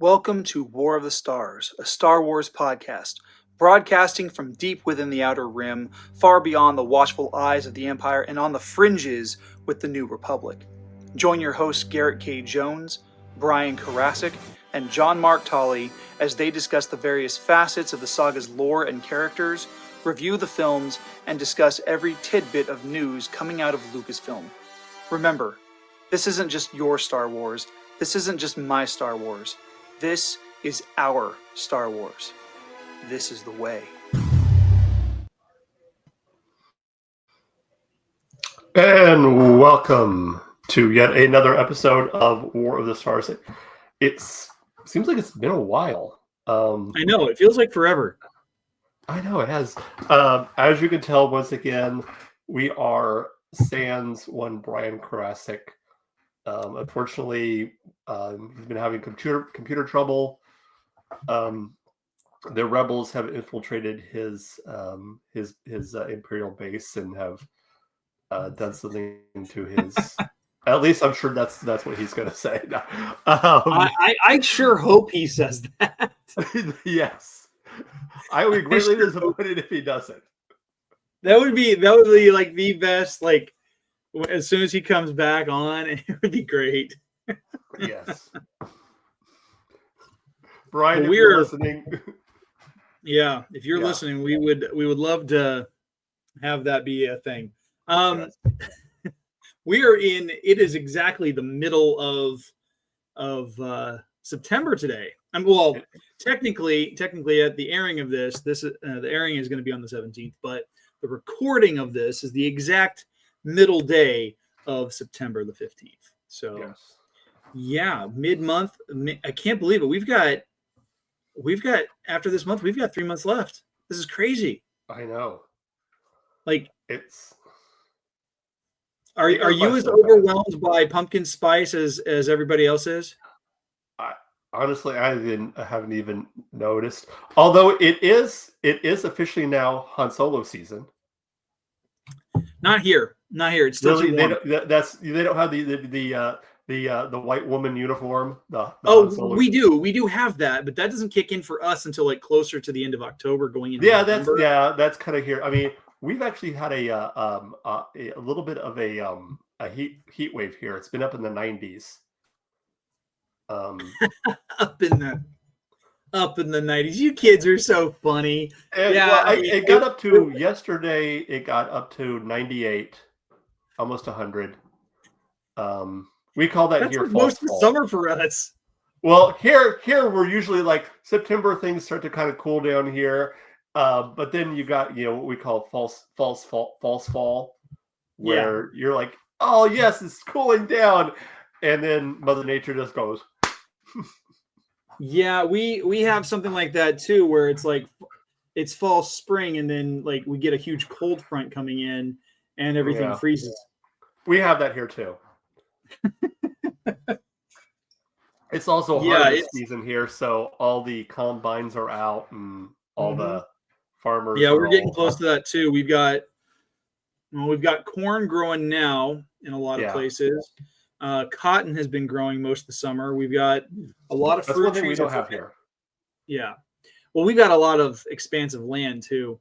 Welcome to War of the Stars, a Star Wars podcast, broadcasting from deep within the Outer Rim, far beyond the watchful eyes of the Empire and on the fringes with the New Republic. Join your hosts Garrett K. Jones, Brian Karasik, and John Mark Tolley as they discuss the various facets of the saga's lore and characters, review the films, and discuss every tidbit of news coming out of Lucasfilm. Remember, this isn't just your Star Wars, this isn't just my Star Wars. This is our Star Wars. This is the way. And welcome to yet another episode of War of the Stars. It seems like it's been a while. I know, it feels like forever. I know it has. As you can tell, once again, we are sans one Brian Karasik. Unfortunately, he's been having computer trouble. The rebels have infiltrated his Imperial base and have done something to his. At least I'm sure that's what he's going to say. I sure hope he says that. Yes, I would be greatly disappointed if he doesn't. That would be like the best. Like as soon as he comes back on, it would be great. Yes, Brian, if you're listening. Yeah, if you're listening, we would love to have that be a thing. Yes. We are in. It is exactly the middle of September today. Technically, at the airing of this, the airing is going to be on the 17th, but the recording of this is the exact middle day of September the 15th. So, yeah, mid-month. I can't believe it. We've got after this month, we've got 3 months left. This is crazy. I know. Like it's. Are you as overwhelmed by pumpkin spice as everybody else is? Honestly, I haven't even noticed. Although it is officially now Han Solo season. Not here. It's still really, they don't have the white woman uniform. We do have that, but that doesn't kick in for us until like closer to the end of October, going into November. That's kind of here. I mean, we've actually had a little bit of a heat wave here. It's been up in the 90s. Up in the 90s. You kids are so funny. It got up to yesterday. It got up to 98, almost 100. We call that here like most of the summer for us. Well, here we're usually like September. Things start to kind of cool down here, but then you got what we call false fall, where you're like, oh yes, it's cooling down, and then Mother Nature just goes. Yeah, we have something like that too, where it's like it's fall spring, and then like we get a huge cold front coming in, and everything freezes. We have that here too. It's also harvest season here, so all the combines are out and all the farmers. Yeah, we're getting close to that too. We've got corn growing now in a lot of places. Cotton has been growing most of the summer. We've got a lot of fruit trees. We don't have here. Yeah, well, we've got a lot of expansive land too.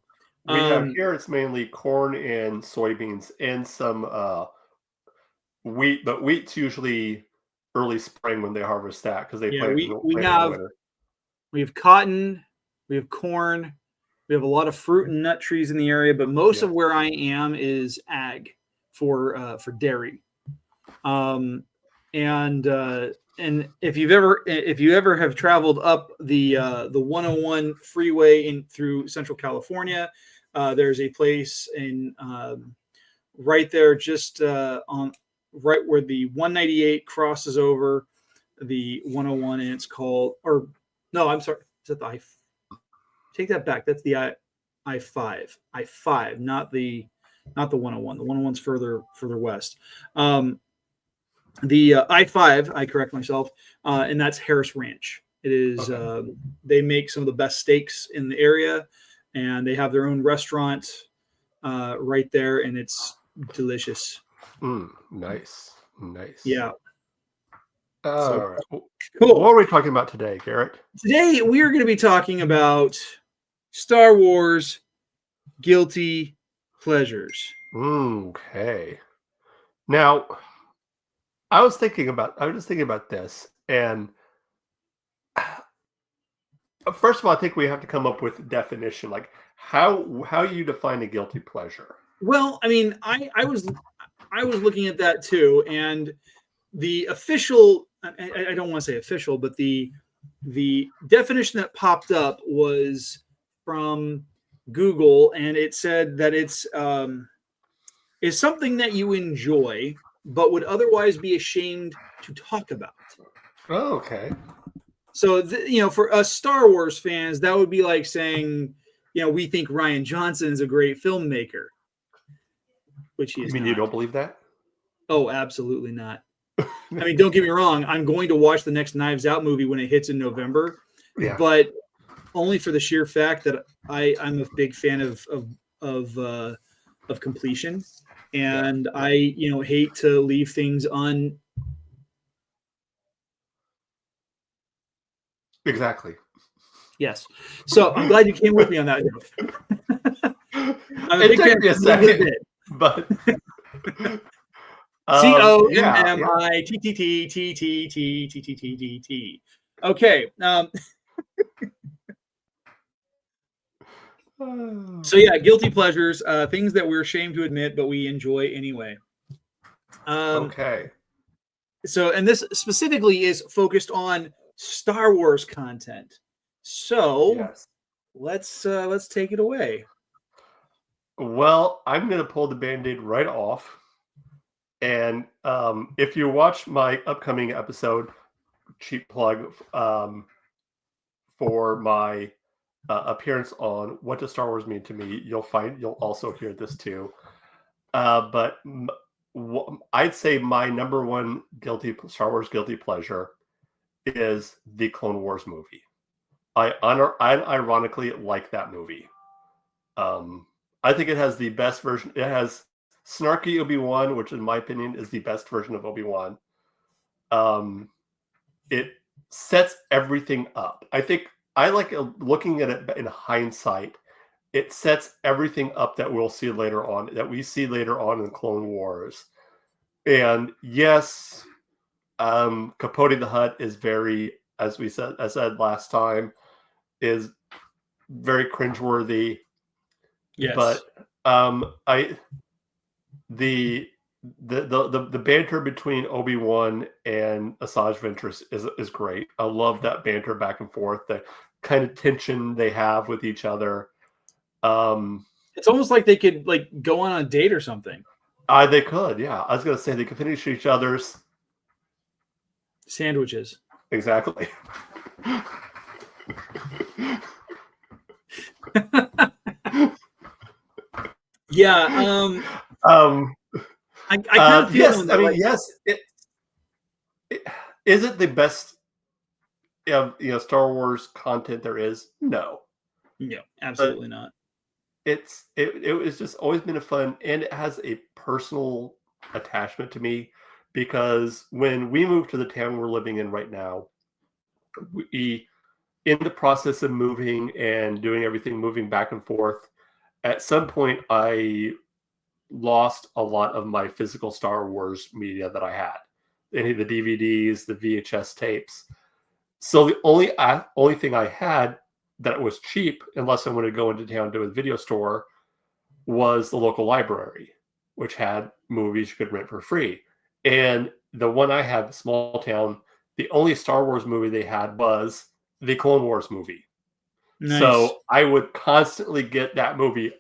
We have here. It's mainly corn and soybeans and some wheat, but wheat's usually early spring when they harvest that because they we have cotton, we have corn, we have a lot of fruit and nut trees in the area, but most of where I am is ag for dairy. And if you ever have traveled up the 101 freeway in through Central California, there's a place in right there just on right where the 198 crosses over the 101, and it's called, or no, I'm sorry, is that the take that back? That's the I-5, not the 101. The 101's further west. The I-5, I correct myself, and that's Harris Ranch. It is they make some of the best steaks in the area, and they have their own restaurant right there, and it's delicious. Nice. Yeah. All So right. cool. What are we talking about today, Garrett? Today we are going to be talking about Star Wars guilty pleasures. Okay. Now, I was just thinking about this, and first of all, I think we have to come up with a definition, like how you define a guilty pleasure. Well, I mean, I was looking at that too, and the official, I don't want to say official, but the definition that popped up was from Google, and it said that it's is something that you enjoy but would otherwise be ashamed to talk about. Oh, okay. So, for us Star Wars fans, that would be like saying, we think Rian Johnson's a great filmmaker, which he is. You don't believe that? Oh, absolutely not. I mean, don't get me wrong. I'm going to watch the next Knives Out movie when it hits in November, but only for the sheer fact that I'm a big fan of completion, and I hate to leave things on. Exactly. Yes. So I'm glad you came with me on that. I'm a big fan of a second, but COMMITTTTTTTTTTTT. Okay. So yeah, guilty pleasures, things that we're ashamed to admit, but we enjoy anyway. Okay. So, and this specifically is focused on Star Wars content. So let's take it away. Well, I'm going to pull the Band-Aid right off. And if you watch my upcoming episode, cheap plug for my appearance on What Does Star Wars Mean to Me, you'll also hear this too. But I'd say my number one Star Wars guilty pleasure is the Clone Wars movie. I ironically like that movie. I think it has the best version. It has snarky Obi-Wan, which in my opinion is the best version of Obi-Wan. It sets everything up. I think I like looking at it in hindsight. It sets everything up that we see later on in Clone Wars. And yes, Capote the Hutt is very, as I said last time, is very cringeworthy. Yes. But the banter between Obi-Wan and Asajj Ventress is great. I love that banter back and forth, the kind of tension they have with each other. It's almost like they could go on a date or something. They could, yeah. I was going to say they could finish each other's sandwiches. Exactly. Yeah. I kind of feel yes. I mean, yes. Is it the best Star Wars content there is? No. No, absolutely not. It was just always been a fun, and it has a personal attachment to me because when we moved to the town we're living in right now, we, in the process of moving and doing everything, moving back and forth, at some point I lost a lot of my physical Star Wars media that I had, any of the DVDs, the VHS tapes. So the only thing I had that was cheap, unless I wanted to go into town to a video store, was the local library, which had movies you could rent for free. And the one I had, small town, the only Star Wars movie they had was the Clone Wars movie. Nice. So I would constantly get that movie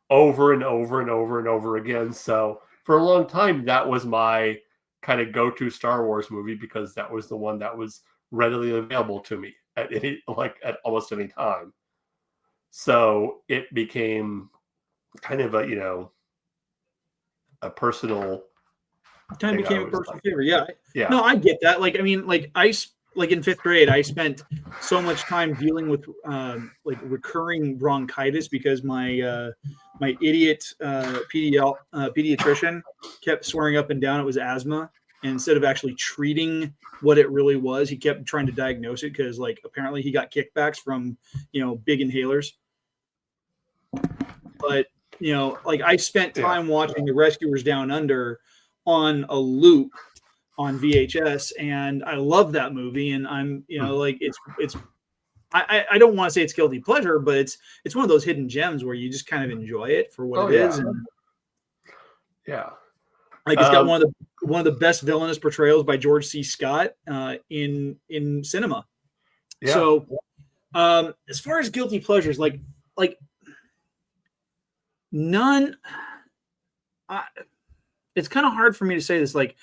over and over and over and over again. So for a long time, that was my kind of go-to Star Wars movie because that was the one that was readily available to me at almost any time. So it became kind of a personal. Kind of became a personal favorite. Yeah. Yeah. No, I get that. In fifth grade, I spent so much time dealing with recurring bronchitis because my idiot pediatrician kept swearing up and down it was asthma. And instead of actually treating what it really was, he kept trying to diagnose it because, like, apparently he got kickbacks from, big inhalers. But, like, I spent time watching The Rescuers Down Under on a loop on VHS, and I love that movie. And I'm, like, it's I don't want to say it's guilty pleasure, but it's one of those hidden gems where you just kind of enjoy it for what it is. And like, it's got one of the best villainous portrayals by George C. Scott in cinema. Yeah. So as far as guilty pleasures, like none. It's kind of hard for me to say this. Like,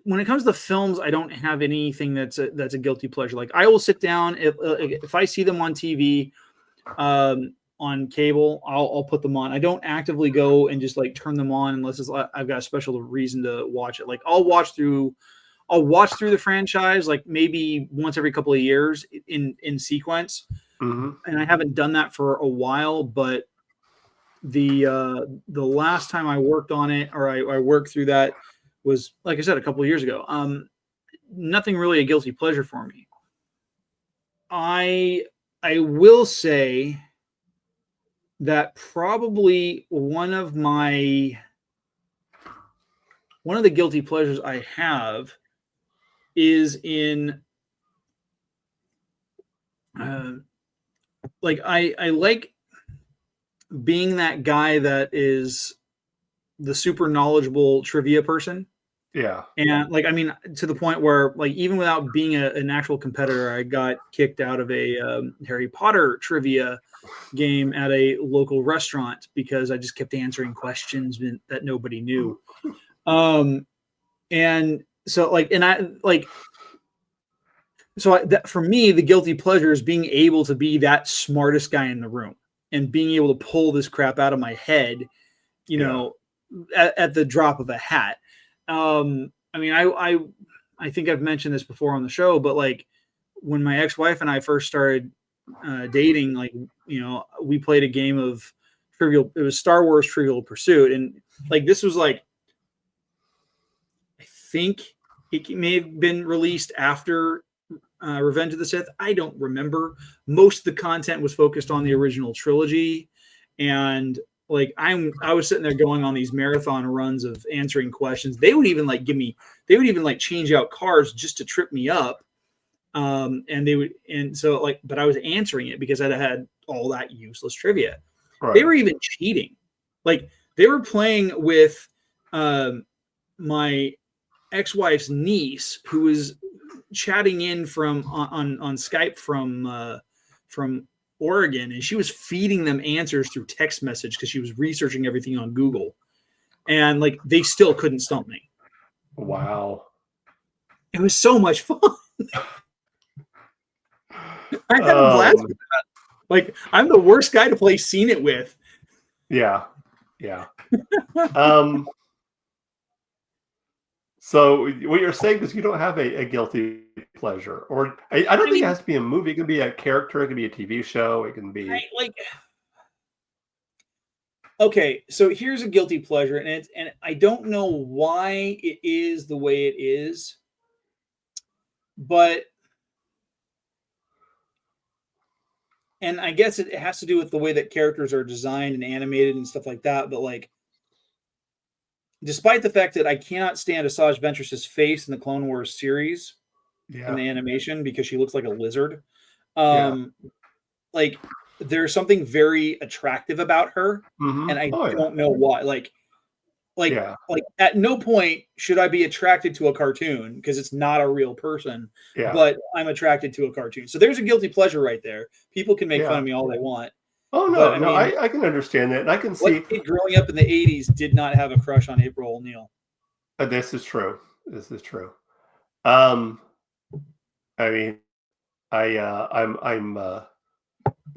when it comes to films, I don't have anything that's a guilty pleasure. Like, I will sit down if I see them on TV, on cable, I'll put them on. I don't actively go and just like turn them on unless I've got a special reason to watch it. Like, I'll watch through the franchise like maybe once every couple of years in sequence. Mm-hmm. And I haven't done that for a while, but the last time I worked on it, or I worked through that, was, like I said, a couple of years ago. Nothing really a guilty pleasure for me. I will say that probably one of the guilty pleasures I have is in like I like being that guy that is the super knowledgeable trivia person. Yeah. And like, I mean, to the point where, like, even without being an actual competitor, I got kicked out of a Harry Potter trivia game at a local restaurant because I just kept answering questions that nobody knew. And so like, and I like, so that for me, the guilty pleasure is being able to be that smartest guy in the room and being able to pull this crap out of my head, at the drop of a hat. I mean, I think I've mentioned this before on the show, but like when my ex-wife and I first started dating, like, we played a game of Trivial. It was Star Wars Trivial Pursuit. And like, this was like, I think it may have been released after Revenge of the Sith. I don't remember. Most of the content was focused on the original trilogy. And like, I was sitting there going on these marathon runs of answering questions. They would even like change out cards just to trip me up. But I was answering it because I had all that useless trivia. Right. They were even cheating. Like, they were playing with my ex-wife's niece, who was chatting in on Skype from Oregon, and she was feeding them answers through text message because she was researching everything on Google, and like, they still couldn't stump me. Wow. It was so much fun. I had a blast with that. Like, I'm the worst guy to play Seen It with. Yeah. So what you're saying is you don't have a guilty pleasure, or I don't think it has to be a movie. It can be a character. It can be a TV show. It can be okay. So here's a guilty pleasure, and I don't know why it is the way it is, but, and I guess it has to do with the way that characters are designed and animated and stuff like that. But like, despite the fact that I cannot stand Asajj Ventress's face in the Clone Wars series, in the animation, because she looks like a lizard. Like, there's something very attractive about her, and I don't know why. Like at no point should I be attracted to a cartoon, because it's not a real person. But I'm attracted to a cartoon. So there's a guilty pleasure right there. People can make fun of me all they want. Oh no, but, I can understand that, and I can see. What kid growing up in the '80s did not have a crush on April O'Neil? This is true. I mean, I'm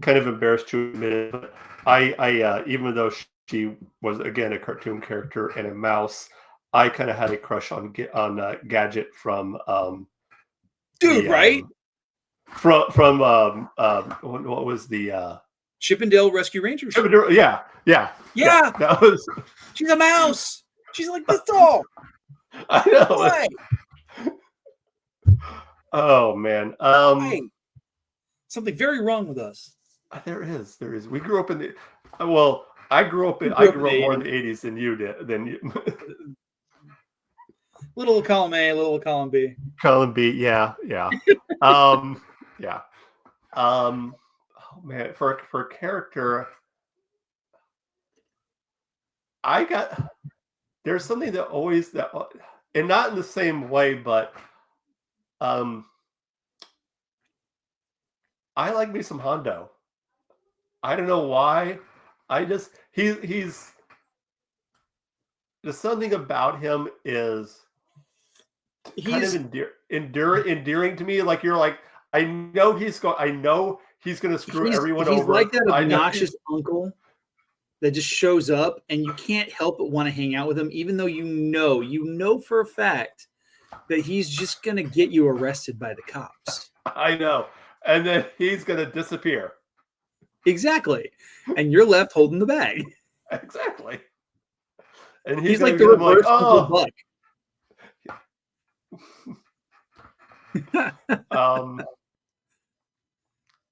kind of embarrassed to admit it, but I even though she was, again, a cartoon character and a mouse, I kind of had a crush on Gadget from right? From what was the Chippendale Rescue Rangers? Yeah. That was. She's a mouse. She's like this tall. I know. Why? Oh man. Why? Something very wrong with us. There is. We grew up in the. Well, I grew up more in the 80s than you did. Little column A, little column B. Column B, yeah. Yeah. Oh man, for character, there's something that always and not in the same way, but I like me some Hondo. I don't know why. He's there's something about him is kind of endearing to me. Like you're like, I know he's going to screw everyone over. He's like that obnoxious uncle that just shows up and you can't help but want to hang out with him, even though you know for a fact that he's just going to get you arrested by the cops. I know. And then he's going to disappear. Exactly. And you're left holding the bag. Exactly. And he's like the reverse Uncle Buck.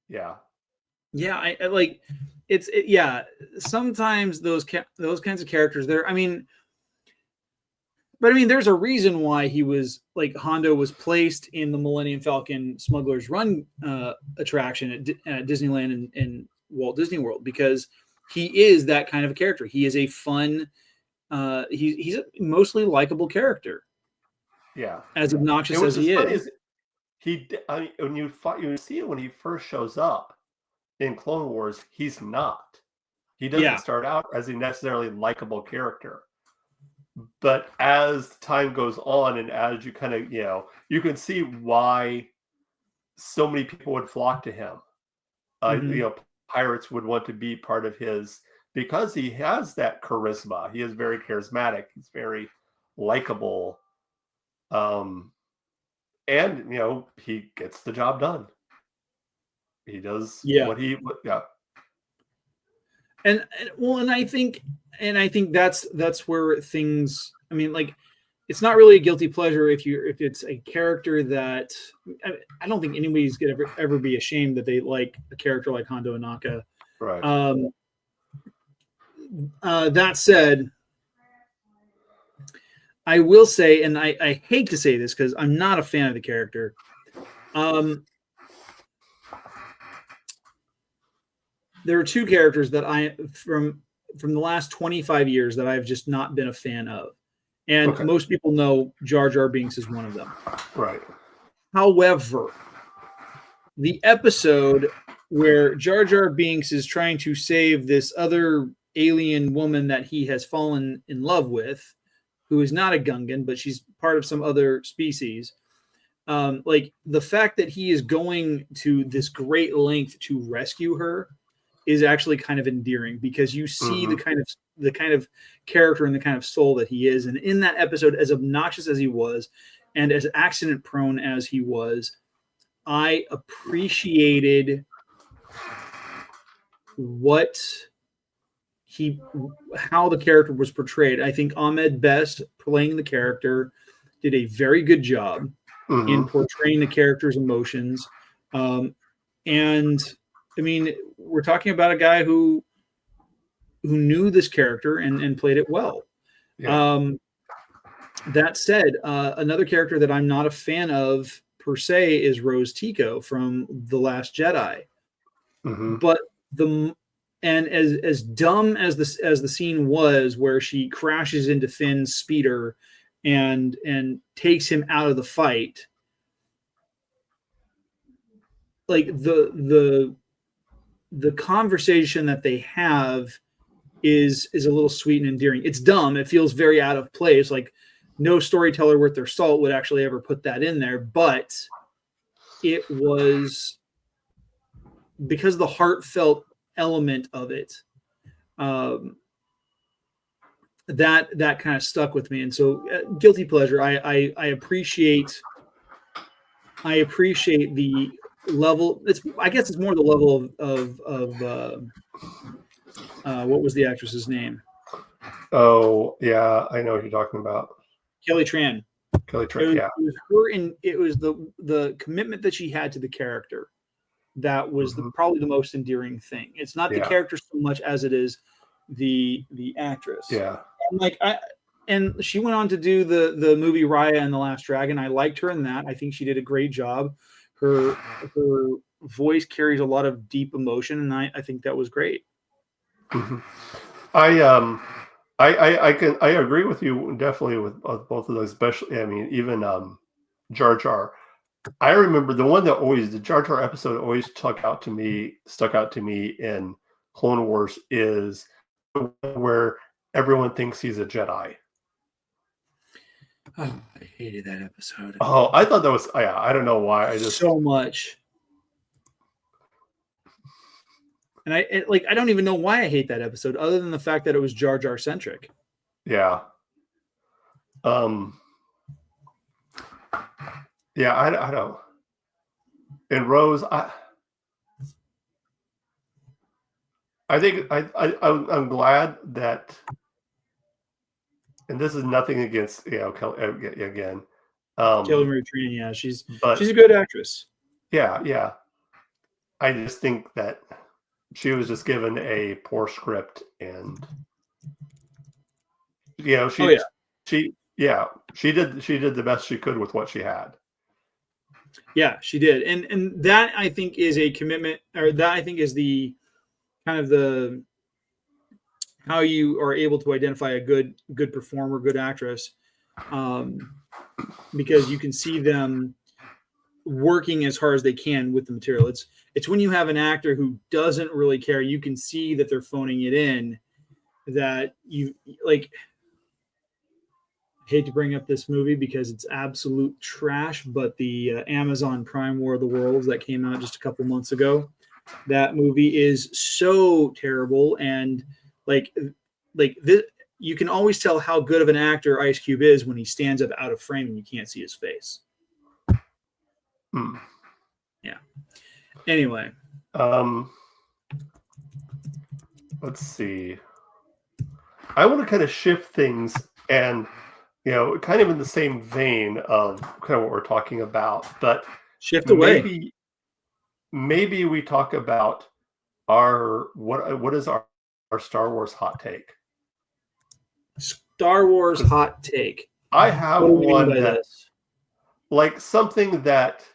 Yeah. Yeah, I like sometimes those kinds of characters there. But there's a reason why he was like Hondo was placed in the Millennium Falcon Smuggler's Run attraction at Disneyland and Walt Disney World, because he is that kind of a character. He is a fun, he's a mostly likable character. Yeah, as obnoxious as he is. When you see it when he first shows up in Clone Wars, he's not. He doesn't start out as a necessarily likable character. But as time goes on, and as you kind of, you can see why so many people would flock to him. Pirates would want to be part of his, because he has that charisma. He is very charismatic. He's very likable. And, he gets the job done. He does what he. And I think that's where things. It's not really a guilty pleasure if it's a character that I don't think anybody's gonna ever be ashamed that they like a character like Hondo Ohnaka. Right. That said, I will say, and I hate to say this because I'm not a fan of the character. There are two characters that from the last 25 years that I've just not been a fan of. And most people know Jar Jar Binks is one of them. Right. However, the episode where Jar Jar Binks is trying to save this other alien woman that he has fallen in love with, who is not a Gungan, but she's part of some other species. Like the fact that he is going to this great length to rescue her is actually kind of endearing, because you see the kind of character and the kind of soul that he is. And in that episode, as obnoxious as he was and as accident prone as he was, I appreciated how the character was portrayed. I think Ahmed Best, playing the character, did a very good job in portraying the character's emotions. And we're talking about a guy who knew this character and played it well. Yeah. That said, another character that I'm not a fan of per se is Rose Tico from The Last Jedi. But as dumb as the scene was, where she crashes into Finn's speeder and takes him out of the fight, like the conversation that they have is a little sweet and endearing. It's dumb. It feels very out of place. Like no storyteller worth their salt would actually ever put that in there, but it was because of the heartfelt element of it. That kind of stuck with me. And so guilty pleasure. I appreciate the level. I guess it's more the level of what was the actress's name? Oh yeah, I know what you're talking about. Kelly Tran. Kelly Tran. Yeah. It was her, and it was the commitment that she had to the character that was probably the most endearing thing. It's not the character so much as it is the actress. Yeah. And she went on to do the movie Raya and the Last Dragon. I liked her in that. I think she did a great job. Her voice carries a lot of deep emotion, and I think that was great. Mm-hmm. I agree with you definitely with both of those, especially even Jar Jar. I remember the Jar Jar episode always stuck out to me in Clone Wars is where everyone thinks he's a Jedi. Oh, I hated that episode. Oh, I thought that was I don't know why. I just so much. And I don't even know why I hate that episode, other than the fact that it was Jar Jar centric. Yeah. Yeah, I don't. And Rose, I think I'm glad that, and this is nothing against Kelly again. Kelly Marie Tran, yeah, she's a good actress. Yeah. I just think that she was just given a poor script, and she did the best she could with what she had. Yeah, she did, and that I think is a commitment, or that I think is the kind of the how you are able to identify a good performer, good actress, because you can see them working as hard as they can with the material. It's when you have an actor who doesn't really care, you can see that they're phoning it in, that you like. I hate to bring up this movie because it's absolute trash, but the Amazon Prime War of the Worlds that came out just a couple months ago, that movie is so terrible, and like this, you can always tell how good of an actor Ice Cube is when he stands up out of frame and you can't see his face. Yeah. Anyway. Let's see. I want to kind of shift things and, kind of in the same vein of kind of what we're talking about, but shift away. Maybe we talk about what is our Star Wars hot take? Star Wars hot take. I have one that's like something that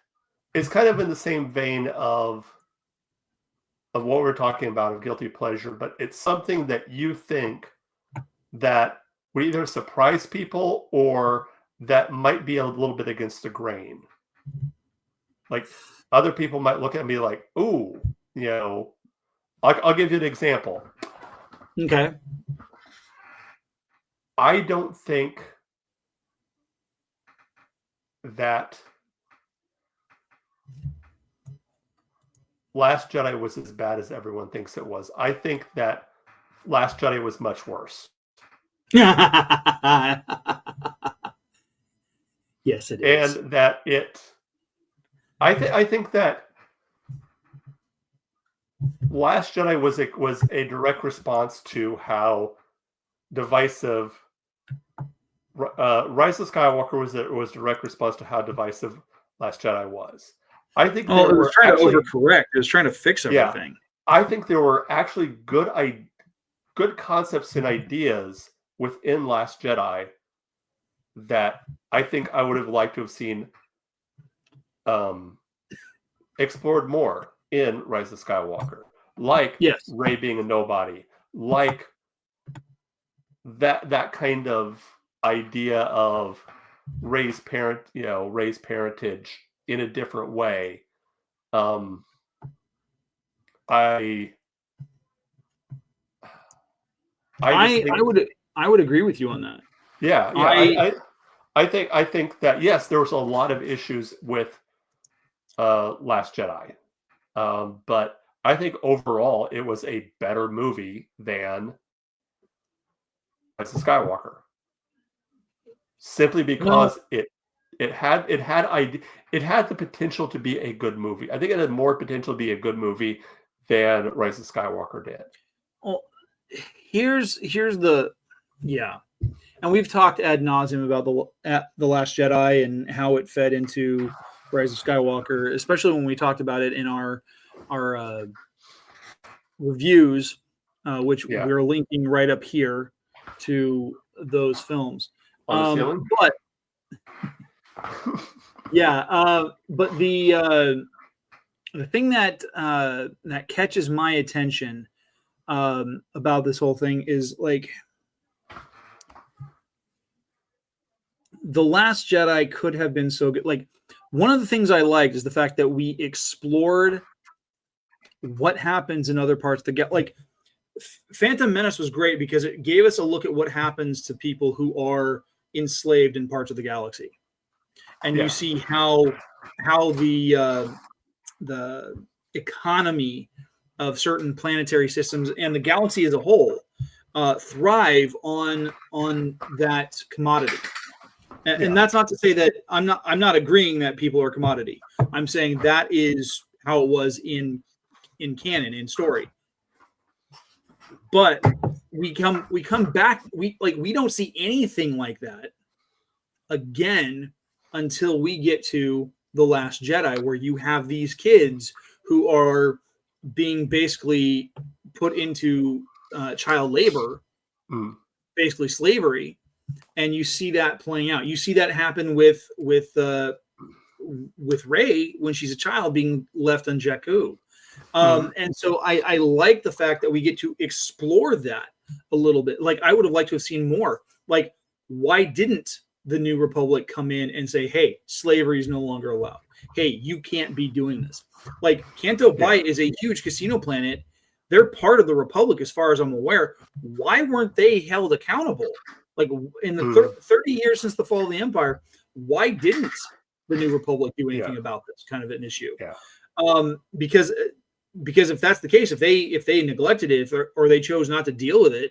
is kind of in the same vein of what we're talking about of guilty pleasure, but it's something that you think that would either surprise people or that might be a little bit against the grain. Like other people might look at me like, ooh, I'll give you an example. Okay. I don't think that Last Jedi was as bad as everyone thinks it was. I think that Last Jedi was much worse. Yes, it is. And that I think that Last Jedi was a direct response to how divisive Rise of Skywalker was a direct response to how divisive Last Jedi was. I think it was trying to overcorrect. It was trying to fix everything. Yeah, I think there were actually good concepts and ideas within Last Jedi that I think I would have liked to have seen explored more in Rise of Skywalker. Like Rey being a nobody, like that kind of idea of Rey's parentage in a different way. I would agree with you on that. Yeah. I think that yes, there was a lot of issues with Last Jedi, but I think overall it was a better movie than Rise of Skywalker, simply because it had the potential to be a good movie. I think it had more potential to be a good movie than Rise of Skywalker did. Well, here's the Yeah. And we've talked ad nauseum about the Last Jedi and how it fed into Rise of Skywalker, especially when we talked about it in our reviews, which we're linking right up here to those films. But but the thing that that catches my attention about this whole thing is like The Last Jedi could have been so good. Like, one of the things I liked is the fact that we explored what happens in other parts of the galaxy. Like, Phantom Menace was great because it gave us a look at what happens to people who are enslaved in parts of the galaxy, and you see how the economy of certain planetary systems and the galaxy as a whole thrive on that commodity. And that's not to say that I'm not agreeing that people are commodity. I'm saying that is how it was in canon, in story. But we come back, we don't see anything like that again until we get to The Last Jedi, where you have these kids who are being basically put into child labor, basically slavery. And you see that playing out. You see that happen with Rey when she's a child being left on Jakku. And so I like the fact that we get to explore that a little bit. Like, I would have liked to have seen more. Like, why didn't the New Republic come in and say, hey, slavery is no longer allowed. Hey, you can't be doing this. Like, Canto Bight is a huge casino planet. They're part of the Republic as far as I'm aware. Why weren't they held accountable? Like, in the 30 years since the fall of the Empire, why didn't the New Republic do anything about this kind of an issue? Because if that's the case, if they neglected it or they chose not to deal with it,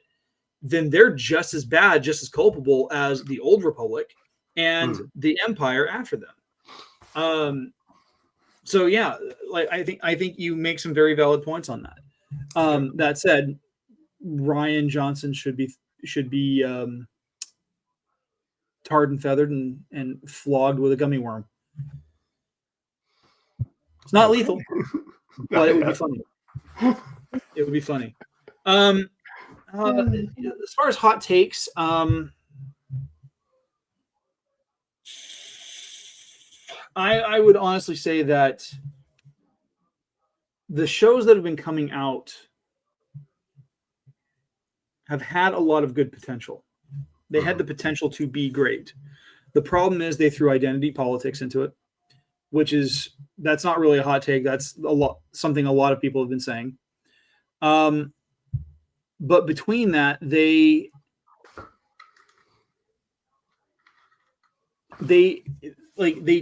then they're just as bad, just as culpable as the Old Republic and the Empire after them. So yeah, like I think you make some very valid points on that. That said, Rian Johnson should be tarred and feathered and flogged with a gummy worm. It's not lethal, but it would be funny. It would be funny. As far as hot takes, I would honestly say that the shows that have been coming out have had a lot of good potential. They had the potential to be great. The problem is they threw identity politics into it, that's not really a hot take. That's something a lot of people have been saying. But between that, they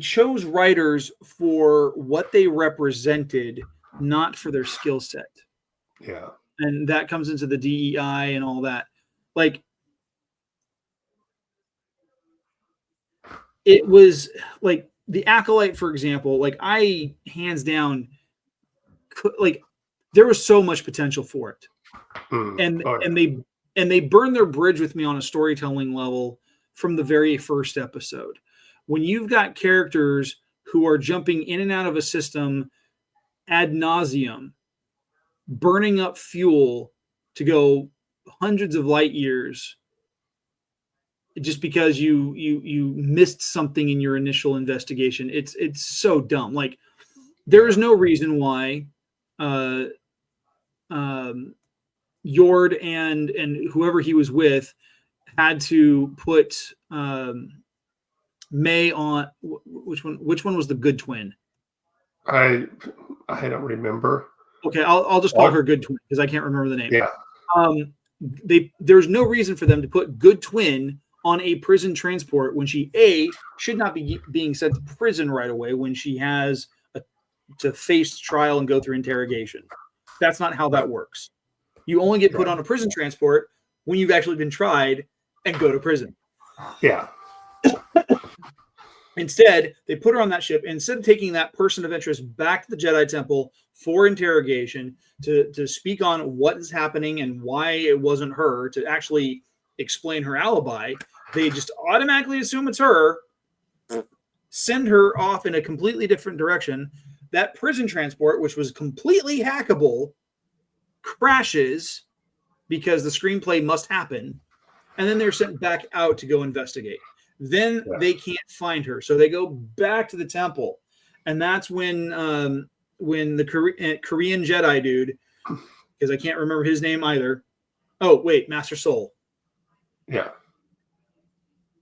chose writers for what they represented, not for their skill set. Yeah. And that comes into the DEI and all that. Like, it was like the Acolyte, for example, like, I hands down, like, there was so much potential for it. And they burned their bridge with me on a storytelling level from the very first episode. When you've got characters who are jumping in and out of a system ad nauseum, burning up fuel to go hundreds of light years just because you missed something in your initial investigation, it's so dumb. Like, there is no reason why Yord and whoever he was with had to put May on. Which one was the good twin? I don't remember. Okay, I'll just call her Good Twin because I can't remember the name. Yeah. There's no reason for them to put Good Twin on a prison transport when she should not be being sent to prison right away when she has to face trial and go through interrogation. That's not how that works. You only get put on a prison transport when you've actually been tried and go to prison. Yeah. Instead, they put her on that ship. Instead of taking that person of interest back to the Jedi Temple for interrogation to speak on what is happening and why it wasn't her, to actually explain her alibi. They just automatically assume it's her, send her off in a completely different direction. That prison transport, which was completely hackable, crashes because the screenplay must happen. And then they're sent back out to go investigate. Then they can't find her. So they go back to the temple. And that's when the Korean Jedi dude, because I can't remember his name either. Oh, wait, Master Soul. Yeah.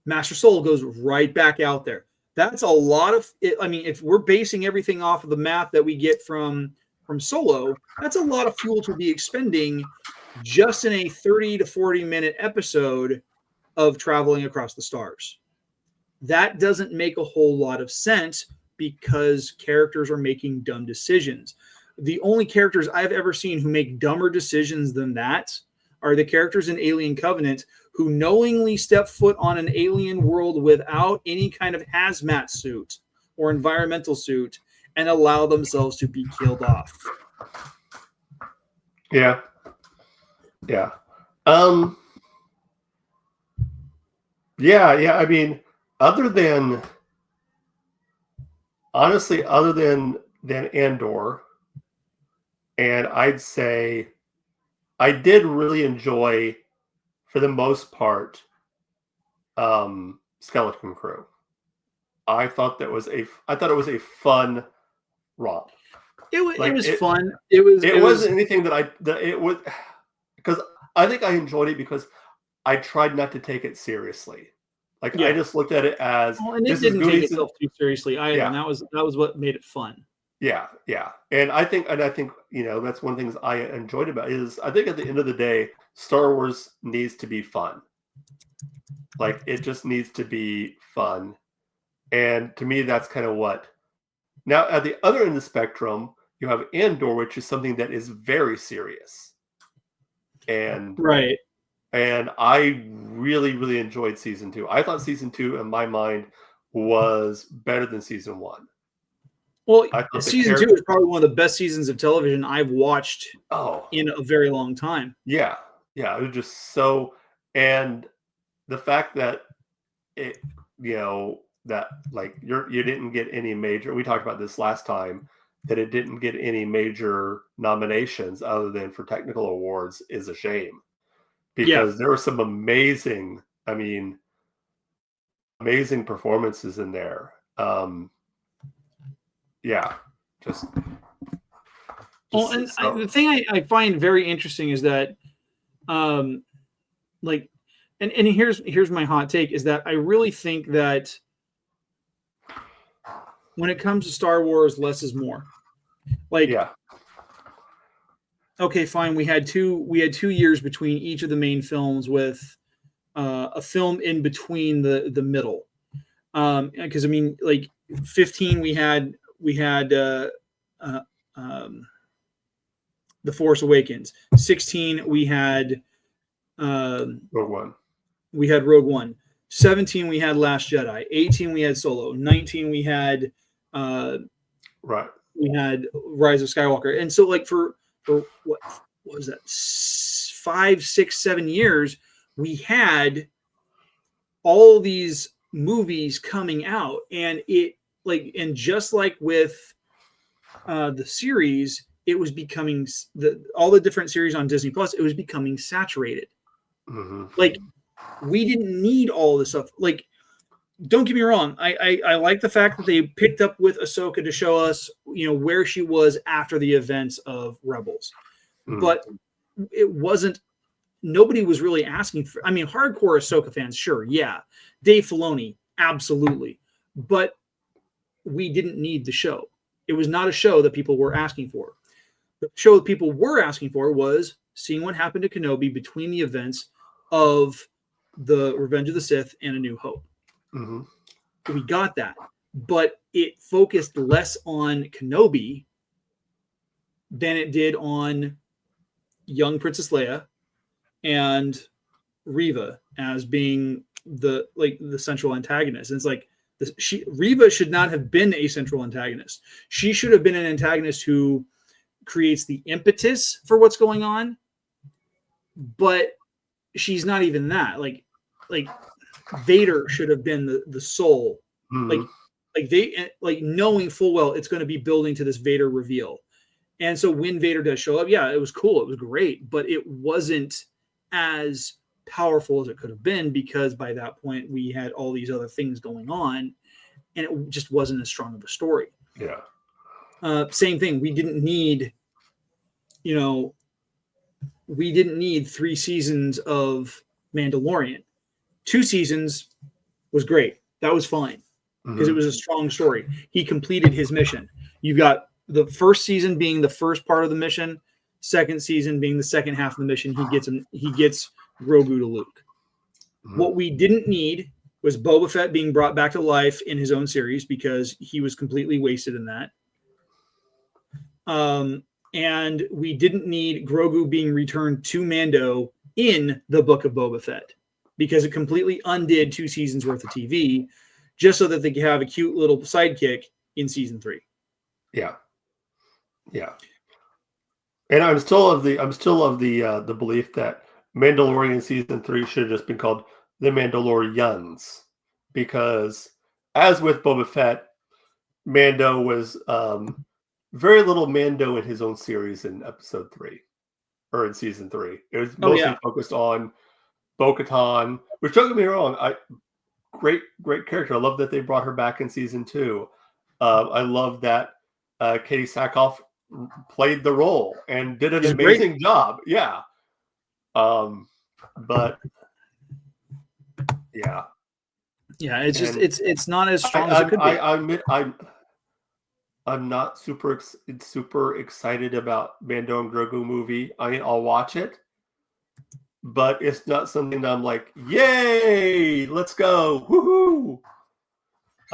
Master Soul goes right back out there. That's a lot of it. I mean, if we're basing everything off of the math that we get from Solo, that's a lot of fuel to be expending just in a 30 to 40-minute episode of traveling across the stars. That doesn't make a whole lot of sense because characters are making dumb decisions. The only characters I've ever seen who make dumber decisions than that are the characters in Alien Covenant who knowingly step foot on an alien world without any kind of hazmat suit or environmental suit and allow themselves to be killed off. Yeah. Yeah. Yeah. I mean, other than Andor, and I'd say I did really enjoy, for the most part, Skeleton Crew. I thought it was a fun romp. It was fun. It wasn't anything because I think I enjoyed it because I tried not to take it seriously. Like I just looked at it as and it didn't take itself too seriously either. Yeah. And that was what made it fun. Yeah. And I think that's one of the things I enjoyed about it is I think at the end of the day, Star Wars needs to be fun. Like it just needs to be fun. And to me, that's kind of what. Now, at the other end of the spectrum, you have Andor, which is something that is very serious. And right. And I really, really enjoyed season 2. I thought season 2, in my mind, was better than season 1. Well, season 2 is probably one of the best seasons of television I've watched in a very long time. Yeah. It was just so, and the fact that it, that like you didn't get any major. We talked about this last time, that it didn't get any major nominations other than for technical awards is a shame, because there were some amazing performances in there. The thing I find very interesting is that, and here's my hot take, is that I really think that when it comes to Star Wars, less is more. Okay, fine. We had 2 years between each of the main films with a film in between the middle. Because 15 we had The Force Awakens. 16 we had Rogue One. We had Rogue One. 17 we had Last Jedi. 18 we had Solo. 19 we had we had Rise of Skywalker. And so for what was that, 5, 6, 7 years, we had all these movies coming out, and just like with the series, it was becoming all the different series on Disney Plus, it was becoming saturated. Mm-hmm. We didn't need all this stuff. Don't get me wrong, I like the fact that they picked up with Ahsoka to show us, where she was after the events of Rebels. Mm-hmm. But it wasn't, nobody was really asking for, hardcore Ahsoka fans, sure, yeah. Dave Filoni, absolutely. But we didn't need the show. It was not a show that people were asking for. The show that people were asking for was seeing what happened to Kenobi between the events of the Revenge of the Sith and A New Hope. Mm-hmm. We got that, but it focused less on Kenobi than it did on young Princess Leia and Reva as being the central antagonist. And it's Reva should not have been a central antagonist. She should have been an antagonist who creates the impetus for what's going on, but she's not even that. Like Vader should have been the soul. Mm-hmm. Like knowing full well it's going to be building to this Vader reveal. And so when Vader does show up, yeah, it was cool. It was great, but it wasn't as powerful as it could have been because by that point we had all these other things going on and it just wasn't as strong of a story. Yeah. Same thing. We didn't need 3 seasons of Mandalorian. 2 seasons was great. That was fine because it was a strong story. He completed his mission. You got the first season being the first part of the mission, second season being the second half of the mission. He gets Grogu to Luke. What we didn't need was Boba Fett being brought back to life in his own series because he was completely wasted in that. And we didn't need Grogu being returned to Mando in the Book of Boba Fett because it completely undid 2 seasons worth of TV just so that they could have a cute little sidekick in season 3. Yeah. Yeah. And I'm still of the belief that Mandalorian season 3 should have just been called The Mandalorians because as with Boba Fett, Mando was very little Mando in his own series in episode 3 or in season 3. It was mostly focused on Bo-Katan, which don't get me wrong, great character. I love that they brought her back in season 2. I love that Katie Sackhoff played the role and did an amazing job. Yeah. But yeah. Yeah, it's just it's not as strong as it could be. I'm not super excited about Mando and Grogu movie. I mean, I'll watch it, but it's not something that I'm like, yay, let's go, woohoo!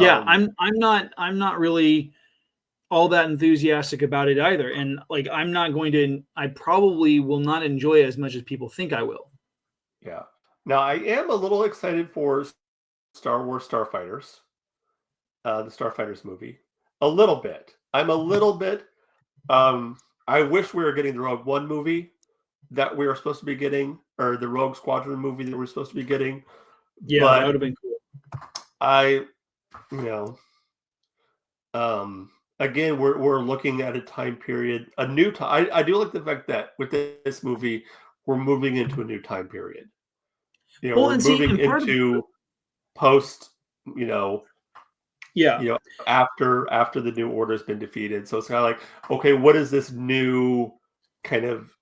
Yeah, I'm not really all that enthusiastic about it either, and like I probably will not enjoy it as much as people think I will. Yeah. Now I am a little excited for Star Wars Starfighters, the Starfighters movie. A little bit. I'm a little bit. I wish we were getting the Rogue One movie that we were supposed to be getting, or the Rogue Squadron movie that we were supposed to be getting. Yeah, but that would have been cool. Again, we're looking at a time period, a new time. I do like the fact that with this movie, we're moving into a new time period. We're moving into post. After the New Order has been defeated. So it's kind of like, okay, what is this new kind of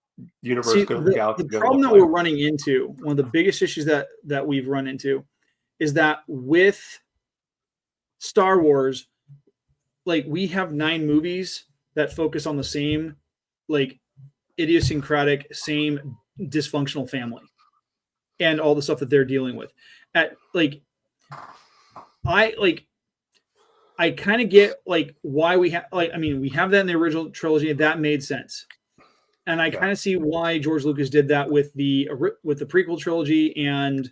universe going to look out? The problem that we're running into, one of the biggest issues that we've run into, is that with Star Wars, like we have 9 movies that focus on the same, like idiosyncratic, same dysfunctional family, and all the stuff that they're dealing with. I kind of get like why we have we have that in the original trilogy. That made sense, and I kind of see why George Lucas did that with the prequel trilogy and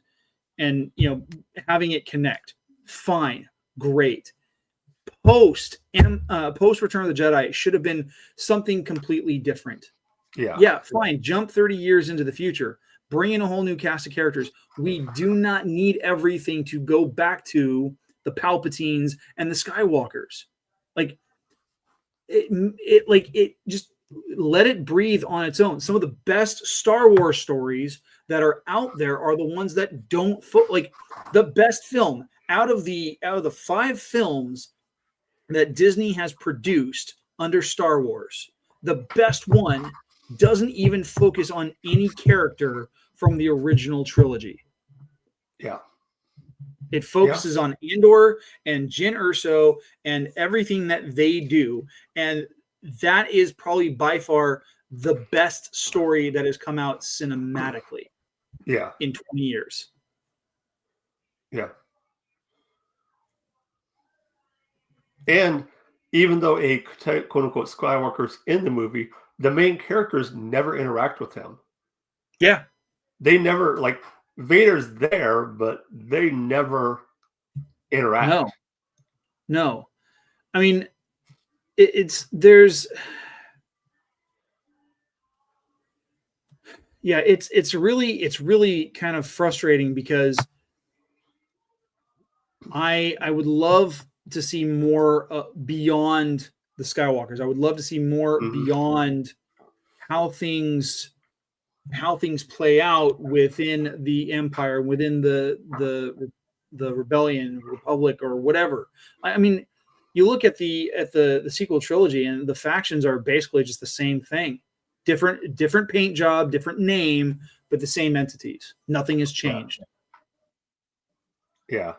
having it connect. Fine, great. Post Return of the Jedi should have been something completely different. Yeah, fine. Jump 30 years into the future. Bring in a whole new cast of characters. We do not need everything to go back to the Palpatines and the Skywalkers. Like it just let it breathe on its own. Some of the best Star Wars stories that are out there are the ones that don't like the best film out of the 5 films that Disney has produced under Star Wars. The best one doesn't even focus on any character from the original trilogy. Yeah. It focuses on Andor and Jyn Erso and everything that they do. And that is probably by far the best story that has come out cinematically. Yeah. In 20 years. Yeah. And even though a quote unquote Skywalker's in the movie, the main characters never interact with him. Yeah. They never, like, Vader's there, but they never interact. No. I mean, there's Yeah, it's really kind of frustrating because I would love to see more beyond the Skywalkers. I would love to see more beyond how things play out within the Empire, within the Rebellion, Republic, or whatever. I mean, you look at the sequel trilogy, and the factions are basically just the same thing, different paint job, different name, but the same entities. Nothing has changed. Yeah.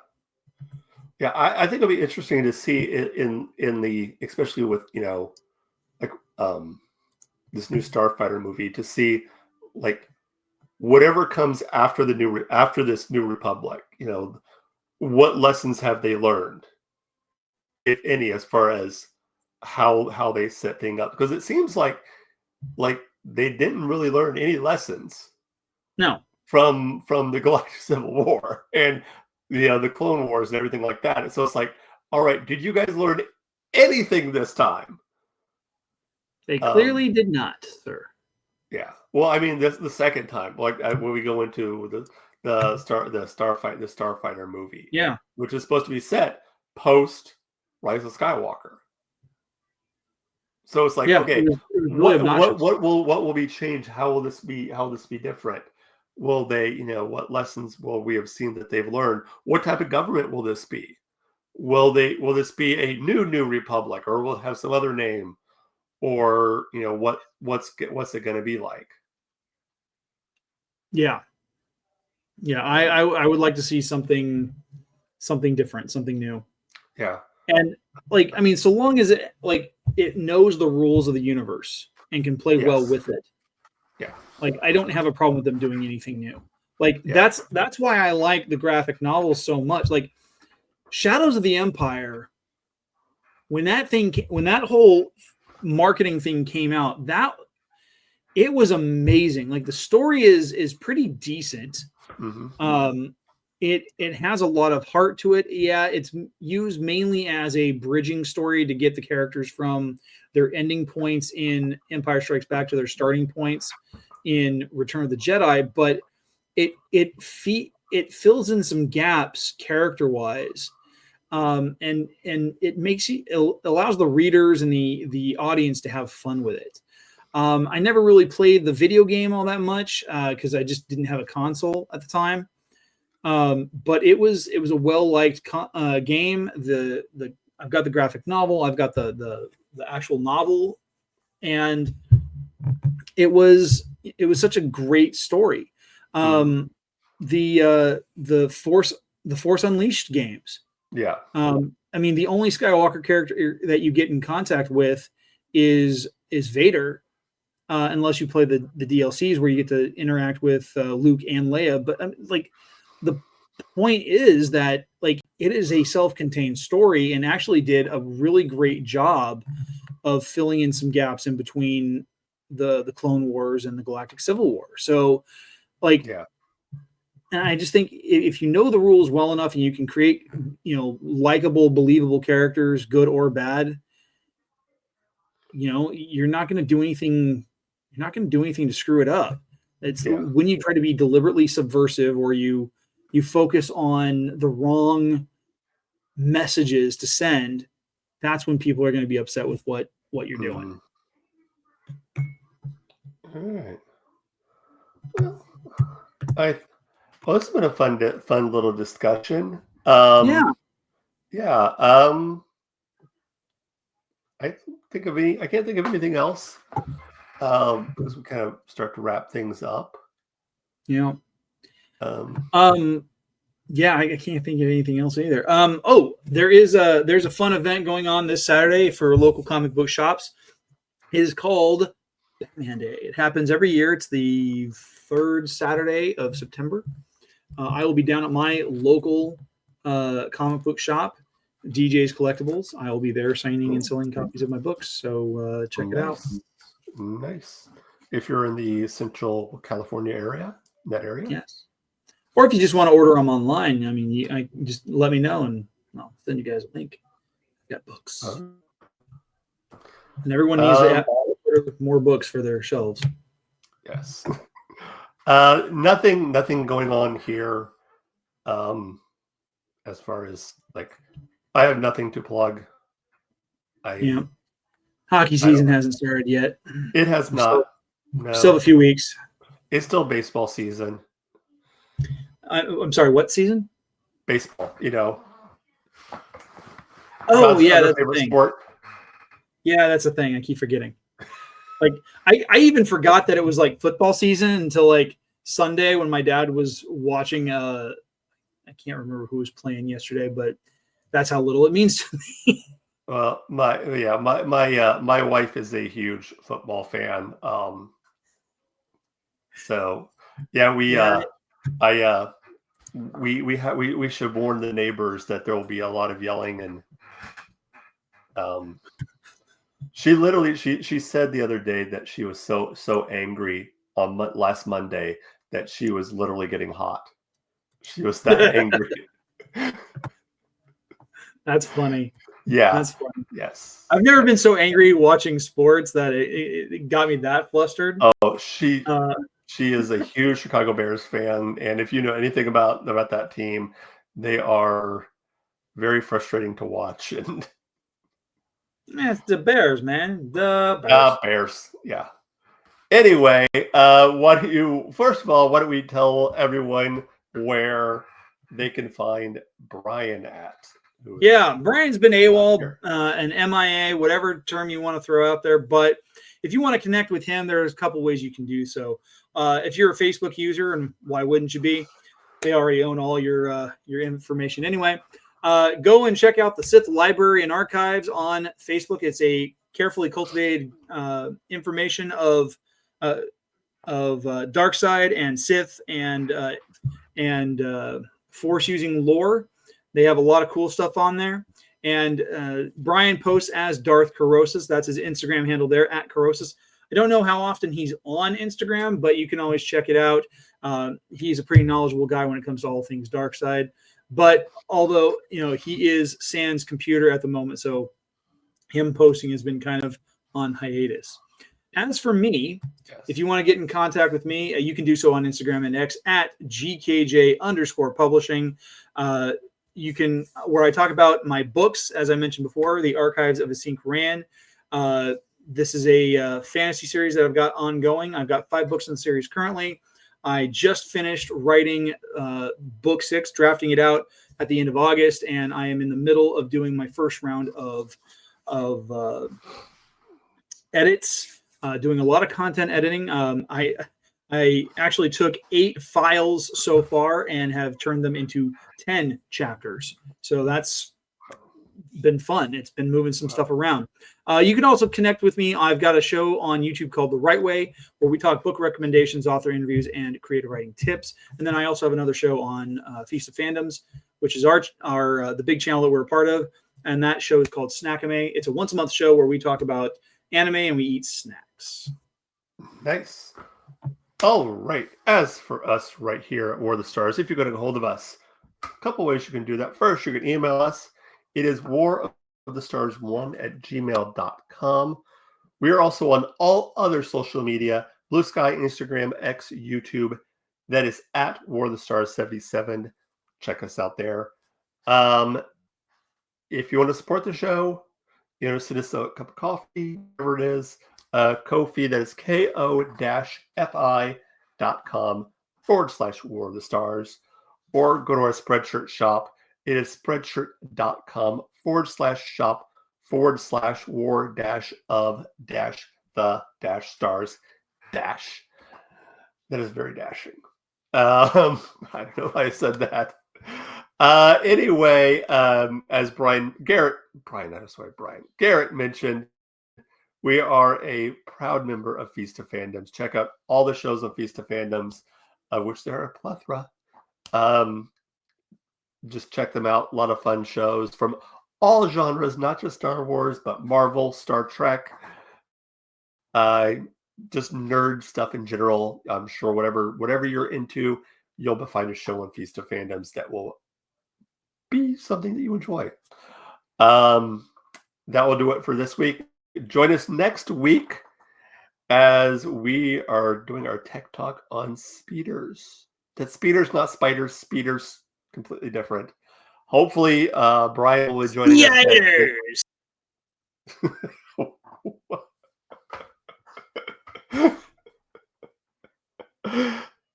Yeah, I think it'll be interesting to see in the, especially with, like this new Starfighter movie, to see like whatever comes after this new Republic, what lessons have they learned, if any, as far as how they set things up, because it seems like they didn't really learn any lessons No. from the Galactic Civil War and the Clone Wars and everything like that. And so it's like, all right, did you guys learn anything this time? They clearly did not, sir. Yeah. Well, I mean, this the second time, like when we go into the Starfighter movie, Yeah, which is supposed to be set post Rise of Skywalker. So it's like, okay, it was really what will be changed? How will this be different? Will they, what lessons will we have seen that they've learned? What type of government will this be? Will this be a new Republic, or will it have some other name? Or, what's it going to be like? Yeah. I would like to see something different, something new. Yeah. And like, I mean, so long as it knows the rules of the universe and can play well with it. Yeah. Like, I don't have a problem with them doing anything new. Like, that's why I like the graphic novels so much. Like, Shadows of the Empire, when that whole marketing thing came out, it was amazing. Like, the story is pretty decent. It has a lot of heart to it. Yeah, it's used mainly as a bridging story to get the characters from their ending points in Empire Strikes Back to their starting points in Return of the Jedi, but it fills in some gaps character-wise. And it allows the readers and the audience to have fun with it. I never really played the video game all that much because I just didn't have a console at the time. But it was a well-liked game. I've got the graphic novel, I've got the actual novel, and it was such a great story. The Force Unleashed games. Yeah. I mean, the only Skywalker character that you get in contact with is Vader, unless you play the DLCs where you get to interact with Luke and Leia. But like, the point is that like it is a self-contained story and actually did a really great job of filling in some gaps in between the Clone Wars and the Galactic Civil War. So like, and I just think if you know the rules well enough and you can create, likable, believable characters, good or bad, you're not going to do anything. You're not going to do anything to screw it up. It's when you try to be deliberately subversive or you focus on the wrong messages to send. That's when people are going to be upset with what you're doing. All right. Well, this has been a fun little discussion. I can't think of anything else because we kind of start to wrap things up. Yeah. I can't think of anything else either. There's a fun event going on this Saturday for local comic book shops. It is called Batman Day. It happens every year. It's the third Saturday of September. I will be down at my local comic book shop, DJ's Collectibles. I will be there signing and selling copies of my books. So check it out. Nice. If you're in the Central California area, yes. Or if you just want to order them online, I mean, I just let me know and I'll send you guys a link. I've got books, and everyone needs to order more books for their shelves. Yes. Nothing going on here. As far as I have nothing to plug. Hockey season hasn't started yet. It has not. Still a few weeks. It's still baseball season. I'm sorry, what season? Baseball, Oh, yeah, that's the thing. Sport. Yeah, that's the thing. I keep forgetting. I even forgot that it was football season until Sunday when my dad was watching. I can't remember who was playing yesterday, but that's how little it means to me. Well, my wife is a huge football fan. So yeah, we should warn the neighbors that there will be a lot of yelling and she said the other day that she was so angry on last Monday that she was literally getting hot. She was that angry. That's funny. Yeah, that's funny. Yes, I've never been so angry watching sports that it got me that flustered. Oh, she is a huge Chicago Bears fan, and if you know anything about that team, they are very frustrating to watch. And it's the Bears, man. The Bears. Bears. Yeah. Anyway, why don't we tell everyone where they can find Brian at? Yeah, Brian's been AWOL, an MIA, whatever term you want to throw out there. But if you want to connect with him, there's a couple ways you can do so. If you're a Facebook user, and why wouldn't you be? They already own all your information anyway. Go and check out the Sith Library and Archives on Facebook. It's a carefully cultivated information of dark side and Sith and Force using lore. They have a lot of cool stuff on there. And Brian posts as Darth Carosis. That's his Instagram handle there, at Carosis. I don't know how often he's on Instagram, but you can always check it out. He's a pretty knowledgeable guy when it comes to all things dark side. But although, he is sans computer at the moment, so him posting has been kind of on hiatus. As for me, if you want to get in contact with me, you can do so on Instagram and X at GKJ_publishing. You can, where I talk about my books, as I mentioned before, the Archives of a Sink Ran. This is a fantasy series that I've got ongoing. I've got 5 books in the series currently. I just finished writing book 6, drafting it out at the end of August, and I am in the middle of doing my first round of edits, doing a lot of content editing. I actually took 8 files so far and have turned them into 10 chapters. So that's been fun. It's been moving some stuff around. You can also connect with me. I've got a show on YouTube called The Right Way, where we talk book recommendations, author interviews, and creative writing tips. And then I also have another show on Feast of Fandoms, which is our the big channel that we're a part of. And that show is called Snackame. It's a once-a-month show where we talk about anime and we eat snacks. Nice. All right. As for us right here at War of the Stars, if you're going to get a hold of us, a couple ways you can do that. First, you can email us. It is warofthestars1@gmail.com. We are also on all other social media, Blue Sky, Instagram, X, YouTube. That is at War of the Stars 77. Check us out there. If you want to support the show, send us a cup of coffee, whatever it is. Ko-fi, that is ko-fi.com/War of the Stars, or go to our Spreadshirt shop. It is spreadshirt.com/war-of-the-stars. That is very dashing. I don't know why I said that. Anyway, as Garrett mentioned, we are a proud member of Feast of Fandoms. Check out all the shows on Feast of Fandoms, of which there are a plethora. Just check them out. A lot of fun shows from all genres, not just Star Wars, but Marvel, Star Trek, just nerd stuff in general. I'm sure whatever you're into, you'll find a show on Feast of Fandoms that will be something that you enjoy. That will do it for this week. Join us next week as we are doing our tech talk on speeders. That's speeders, not spiders. Speeders, completely different. Hopefully, Brian will be joining us next week.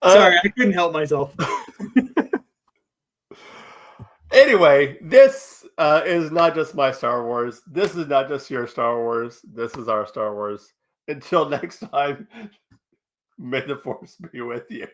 Sorry, I couldn't help myself. Anyway, this is not just my Star Wars. This is not just your Star Wars. This is our Star Wars. Until next time, may the Force be with you.